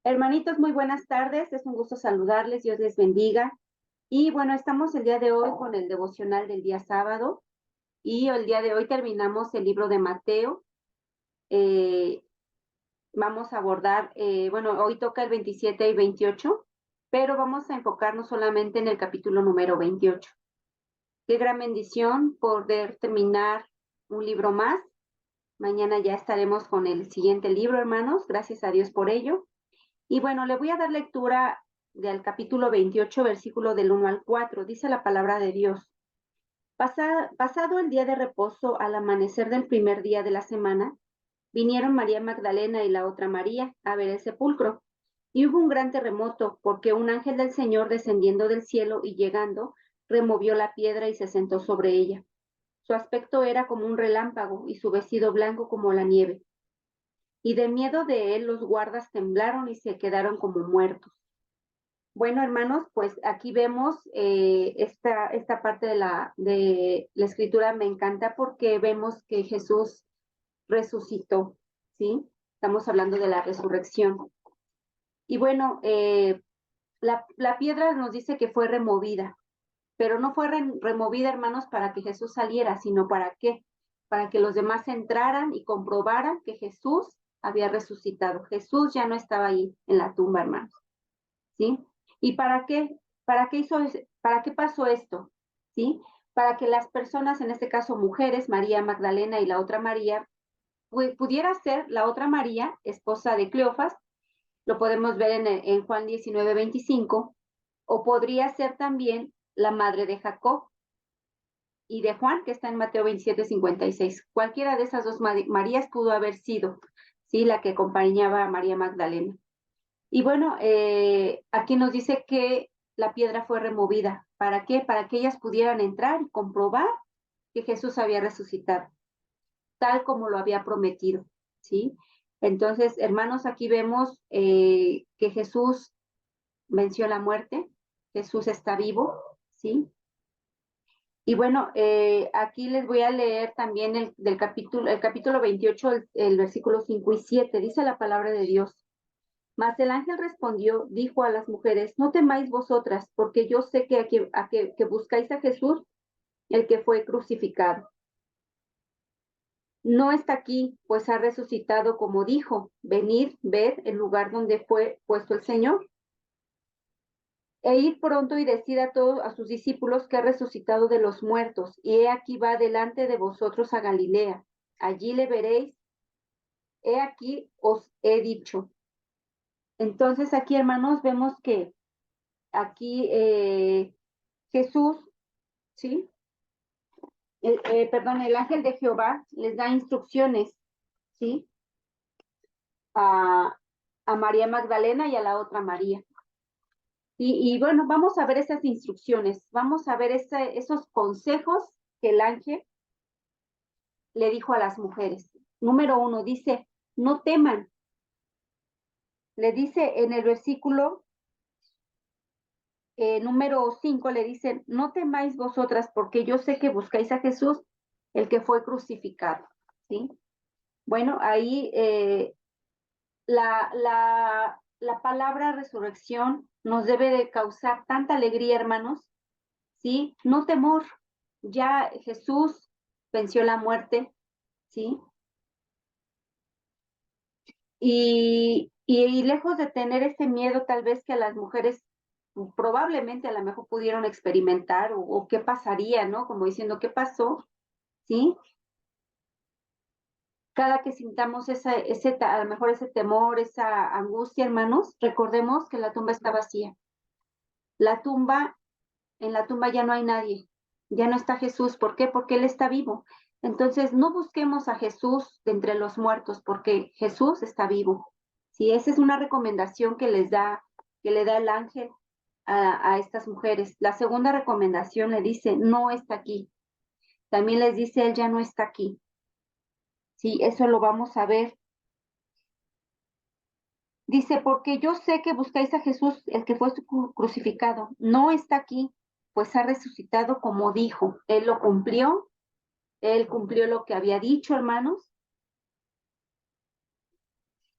Hermanitos, muy buenas tardes. Es un gusto saludarles. Dios les bendiga. Y bueno, estamos el día de hoy con el devocional del día sábado. Y el día de hoy terminamos el libro de Mateo. Eh, Vamos a abordar, bueno, hoy toca el 27 y 28, pero vamos a enfocarnos solamente en el capítulo número 28. Qué gran bendición poder terminar un libro más. Mañana ya estaremos con el siguiente libro, hermanos. Gracias a Dios por ello. Y bueno, le voy a dar lectura del capítulo 28, versículo del 1 al 4. Dice la palabra de Dios. Pasado el día de reposo, al amanecer del primer día de la semana, vinieron María Magdalena y la otra María a ver el sepulcro. Y hubo un gran terremoto, porque un ángel del Señor descendiendo del cielo y llegando, removió la piedra y se sentó sobre ella. Su aspecto era como un relámpago y su vestido blanco como la nieve. Y de miedo de él los guardas temblaron y se quedaron como muertos. Bueno, hermanos, pues aquí vemos esta parte de la escritura me encanta porque vemos que Jesús resucitó, ¿sí? Estamos hablando de la resurrección. Y bueno, la piedra nos dice que fue removida, pero no fue removida, hermanos, para que Jesús saliera, sino para qué? Para que los demás entraran y comprobaran que Jesús había resucitado. Jesús ya no estaba ahí en la tumba, hermanos. ¿Sí? ¿Y para qué? ¿Para qué pasó esto? ¿Sí? Para que las personas, en este caso mujeres, María Magdalena y la otra María, pudiera ser la otra María, esposa de Cleofas, lo podemos ver en Juan 19:25, o podría ser también la madre de Jacob y de Juan, que está en Mateo 27:56. Cualquiera de esas dos Marías pudo haber sido, ¿sí? La que acompañaba a María Magdalena. Y bueno, aquí nos dice que la piedra fue removida. ¿Para qué? Para que ellas pudieran entrar y comprobar que Jesús había resucitado, tal como lo había prometido, ¿sí? Entonces, hermanos, aquí vemos que Jesús venció la muerte, Jesús está vivo, ¿sí? Y bueno, aquí les voy a leer también el capítulo 28, el versículo 5 y 7. Dice la palabra de Dios. Mas el ángel respondió, dijo a las mujeres, no temáis vosotras, porque yo sé que buscáis a Jesús, el que fue crucificado. No está aquí, pues ha resucitado como dijo. Venid, ved el lugar donde fue puesto el Señor. E id pronto y decid a todos a sus discípulos que ha resucitado de los muertos, y he aquí va delante de vosotros a Galilea. Allí le veréis. He aquí os he dicho. Entonces aquí, hermanos, vemos que aquí Jesús, ¿sí? Perdón, el ángel de Jehová les da instrucciones, ¿sí? A, a María Magdalena y a la otra María. Y bueno, vamos a ver esas instrucciones, vamos a ver esos consejos que el ángel le dijo a las mujeres. Número 1, dice, no teman. Le dice en el versículo número 5, le dice, no temáis vosotras, porque yo sé que buscáis a Jesús, el que fue crucificado, ¿sí? Bueno, ahí la palabra resurrección nos debe de causar tanta alegría, hermanos, ¿sí? No temor, ya Jesús venció la muerte, ¿sí? Y lejos de tener ese miedo tal vez que a las mujeres probablemente a lo mejor pudieron experimentar o qué pasaría, ¿no? Como diciendo, ¿qué pasó? ¿Sí? Cada que sintamos a lo mejor ese temor, esa angustia, hermanos, recordemos que la tumba está vacía. La tumba, en la tumba ya no hay nadie, ya no está Jesús. ¿Por qué? Porque Él está vivo. Entonces, no busquemos a Jesús de entre los muertos, porque Jesús está vivo. Sí, esa es una recomendación que le da el ángel a estas mujeres. La segunda recomendación le dice, no está aquí. También les dice, Él ya no está aquí. Sí, eso lo vamos a ver. Dice, porque yo sé que buscáis a Jesús, el que fue crucificado. No está aquí, pues ha resucitado como dijo. Él lo cumplió, él cumplió lo que había dicho, hermanos.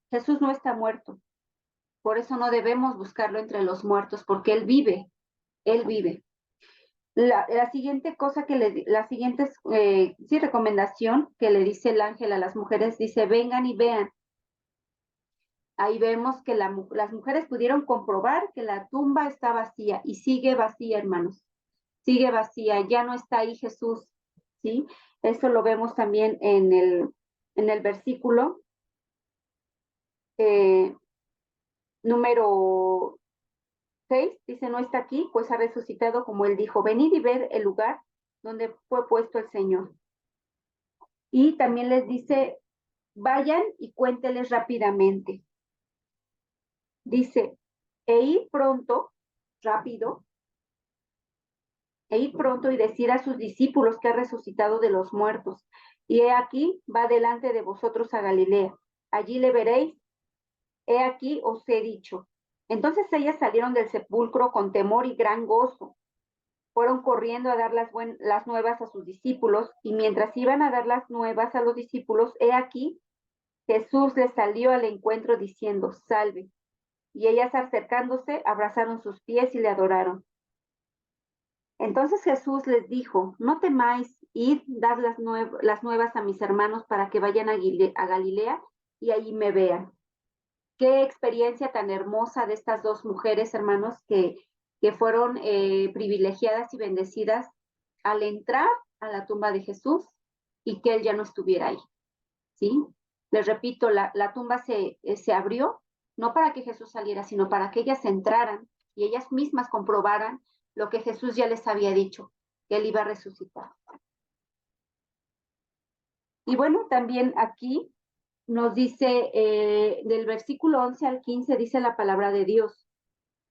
Jesús no está muerto. Por eso no debemos buscarlo entre los muertos, porque Él vive, Él vive. La siguiente cosa la siguiente sí, recomendación que le dice el ángel a las mujeres, dice, vengan y vean. Ahí vemos que las mujeres pudieron comprobar que la tumba está vacía y sigue vacía, hermanos. Sigue vacía, ya no está ahí Jesús, ¿sí? Eso lo vemos también en el versículo eh, número 6, dice, no está aquí, pues ha resucitado como él dijo, venid y ver el lugar donde fue puesto el Señor. Y también les dice, vayan y cuénteles rápidamente. Dice, e ir pronto, rápido, e ir pronto y decir a sus discípulos que ha resucitado de los muertos. Y he aquí, va delante de vosotros a Galilea. Allí le veréis, he aquí os he dicho. Entonces ellas salieron del sepulcro con temor y gran gozo. Fueron corriendo a dar las nuevas a sus discípulos, y mientras iban a dar las nuevas a los discípulos, he aquí, Jesús les salió al encuentro diciendo, salve. Y ellas acercándose, abrazaron sus pies y le adoraron. Entonces Jesús les dijo, no temáis, id, dad las nuevas a mis hermanos para que vayan a Galilea y allí me vean. Qué experiencia tan hermosa de estas dos mujeres, hermanos, que fueron privilegiadas y bendecidas al entrar a la tumba de Jesús y que él ya no estuviera ahí, ¿sí? Les repito, la tumba se abrió no para que Jesús saliera, sino para que ellas entraran y ellas mismas comprobaran lo que Jesús ya les había dicho, que él iba a resucitar. Y bueno, también aquí nos dice, del versículo 11 al 15, dice la palabra de Dios.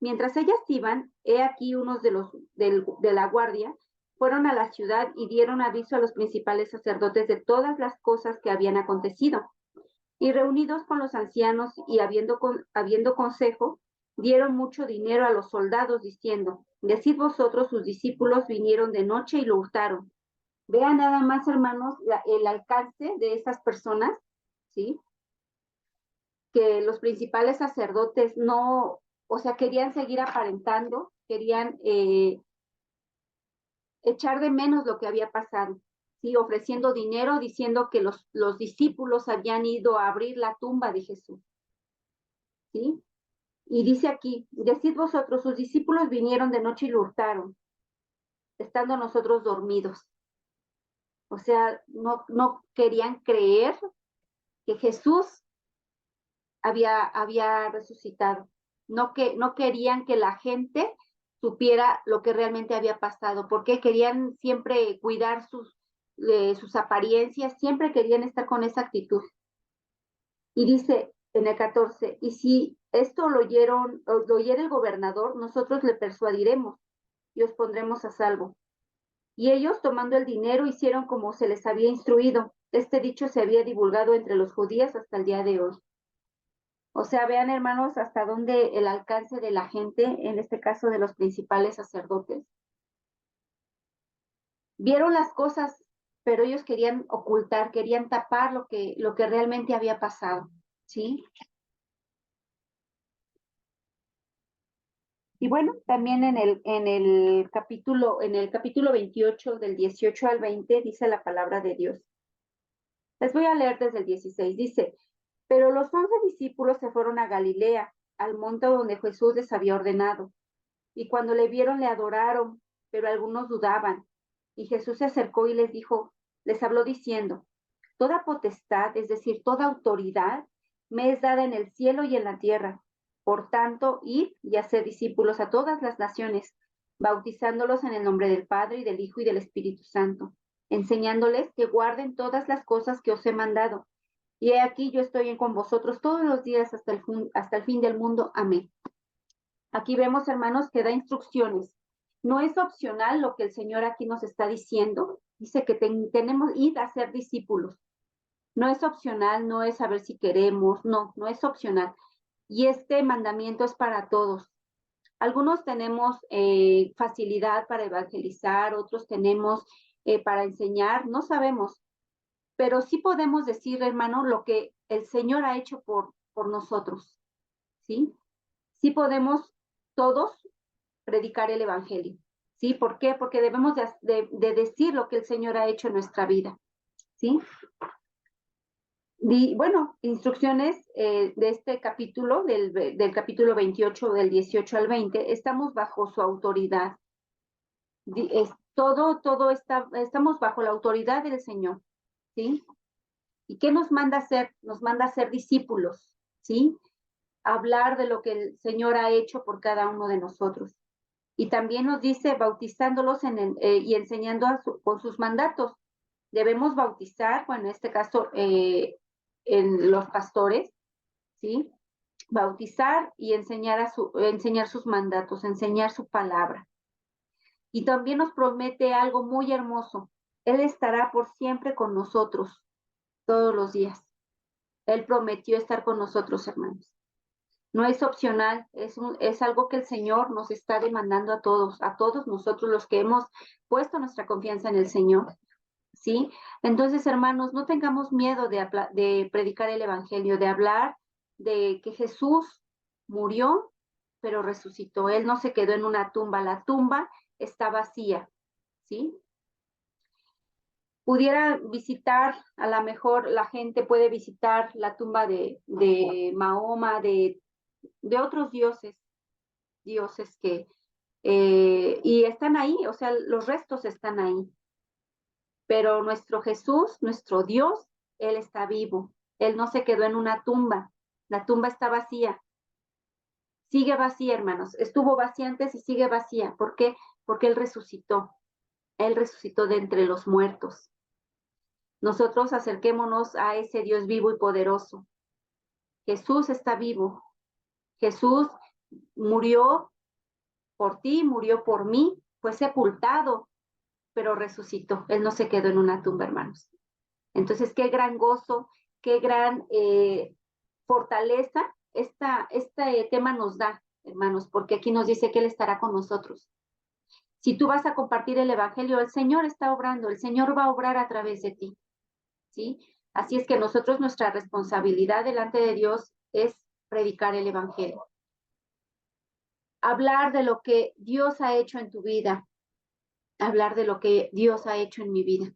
Mientras ellas iban, he aquí unos de la guardia fueron a la ciudad y dieron aviso a los principales sacerdotes de todas las cosas que habían acontecido. Y reunidos con los ancianos y habiendo consejo, dieron mucho dinero a los soldados, diciendo, decid vosotros, sus discípulos vinieron de noche y lo hurtaron. Vean nada más, hermanos, el alcance de estas personas, ¿sí? Que los principales sacerdotes no, o sea, querían seguir aparentando, querían echar de menos lo que había pasado, ¿sí? Ofreciendo dinero, diciendo que los discípulos habían ido a abrir la tumba de Jesús, ¿sí? Y dice aquí, decid vosotros, sus discípulos vinieron de noche y lo hurtaron, estando nosotros dormidos. O sea, no querían creer que Jesús había resucitado. No querían que la gente supiera lo que realmente había pasado, porque querían siempre cuidar sus apariencias, siempre querían estar con esa actitud. Y dice en el 14, y si esto lo oyera el gobernador, nosotros le persuadiremos y os pondremos a salvo. Y ellos, tomando el dinero, hicieron como se les había instruido. Este dicho se había divulgado entre los judíos hasta el día de hoy. O sea, vean, hermanos, hasta dónde el alcance de la gente, en este caso de los principales sacerdotes, vieron las cosas, pero ellos querían ocultar, querían tapar lo que realmente había pasado, ¿sí? Y bueno, también en el capítulo 28, del 18 al 20, dice la palabra de Dios. Les voy a leer desde el 16. Dice, pero los 11 discípulos se fueron a Galilea, al monte donde Jesús les había ordenado. Y cuando le vieron, le adoraron, pero algunos dudaban. Y Jesús se acercó y les habló diciendo, toda potestad, es decir, toda autoridad, me es dada en el cielo y en la tierra. Por tanto, id y haced discípulos a todas las naciones, bautizándolos en el nombre del Padre y del Hijo y del Espíritu Santo, enseñándoles que guarden todas las cosas que os he mandado. Y he aquí yo estoy con vosotros todos los días hasta el fin del mundo. Amén. Aquí vemos, hermanos, que da instrucciones. No es opcional lo que el Señor aquí nos está diciendo. Dice que tenemos ir a ser discípulos. No es opcional, no es saber si queremos, no es opcional. Y este mandamiento es para todos. Algunos tenemos facilidad para evangelizar, otros tenemos para enseñar, no sabemos, pero sí podemos decir, hermano, lo que el Señor ha hecho por nosotros, ¿sí? sí podemos todos predicar el evangelio. ¿Sí? ¿Por qué? Porque debemos de decir lo que el Señor ha hecho en nuestra vida. ¿Sí? Bueno, instrucciones de este capítulo, del capítulo 28, del 18 al 20, estamos bajo su autoridad. Estamos bajo la autoridad del Señor, ¿sí? ¿Y qué nos manda a hacer? Nos manda a ser discípulos, ¿sí? Hablar de lo que el Señor ha hecho por cada uno de nosotros. Y también nos dice bautizándolos y enseñando con sus mandatos. Debemos bautizar, bueno, en este caso, en los pastores, ¿sí? Bautizar y enseñar sus mandatos, enseñar su palabra. Y también nos promete algo muy hermoso. Él estará por siempre con nosotros, todos los días. Él prometió estar con nosotros, hermanos. No es opcional, es algo que el Señor nos está demandando a todos nosotros los que hemos puesto nuestra confianza en el Señor, ¿sí? Entonces, hermanos, no tengamos miedo de predicar el Evangelio, de hablar de que Jesús murió, pero resucitó. Él no se quedó en una tumba, la tumba está vacía, ¿sí? Pudiera visitar, a lo mejor la gente puede visitar la tumba de Mahoma, de otros dioses y están ahí, o sea, los restos están ahí. Pero nuestro Jesús, nuestro Dios, Él está vivo. Él no se quedó en una tumba. La tumba está vacía. Sigue vacía, hermanos. Estuvo vacía antes y sigue vacía. ¿Por qué? Porque Él resucitó. Él resucitó de entre los muertos. Nosotros acerquémonos a ese Dios vivo y poderoso. Jesús está vivo. Jesús murió por ti, murió por mí, fue sepultado, pero resucitó. Él no se quedó en una tumba, hermanos. Entonces, qué gran gozo, qué gran fortaleza este tema nos da, hermanos, porque aquí nos dice que Él estará con nosotros. Si tú vas a compartir el Evangelio, el Señor está obrando, el Señor va a obrar a través de ti, ¿sí? Así es que nosotros, nuestra responsabilidad delante de Dios es predicar el Evangelio. Hablar de lo que Dios ha hecho en tu vida, hablar de lo que Dios ha hecho en mi vida.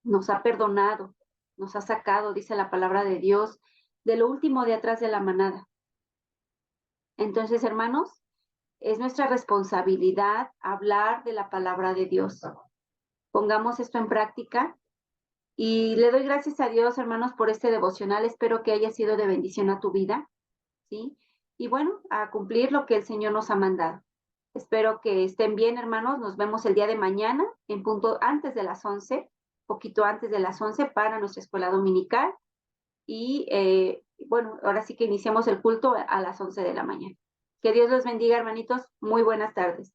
Nos ha perdonado, nos ha sacado, dice la palabra de Dios, de lo último de atrás de la manada. Entonces, hermanos, es nuestra responsabilidad hablar de la palabra de Dios. Pongamos esto en práctica y le doy gracias a Dios, hermanos, por este devocional. Espero que haya sido de bendición a tu vida, ¿sí? Y bueno, a cumplir lo que el Señor nos ha mandado. Espero que estén bien, hermanos. Nos vemos el día de mañana en punto antes de las 11, poquito antes de las 11 para nuestra escuela dominical. Y bueno, ahora sí que iniciamos el culto a las 11 de la mañana. Que Dios los bendiga, hermanitos. Muy buenas tardes.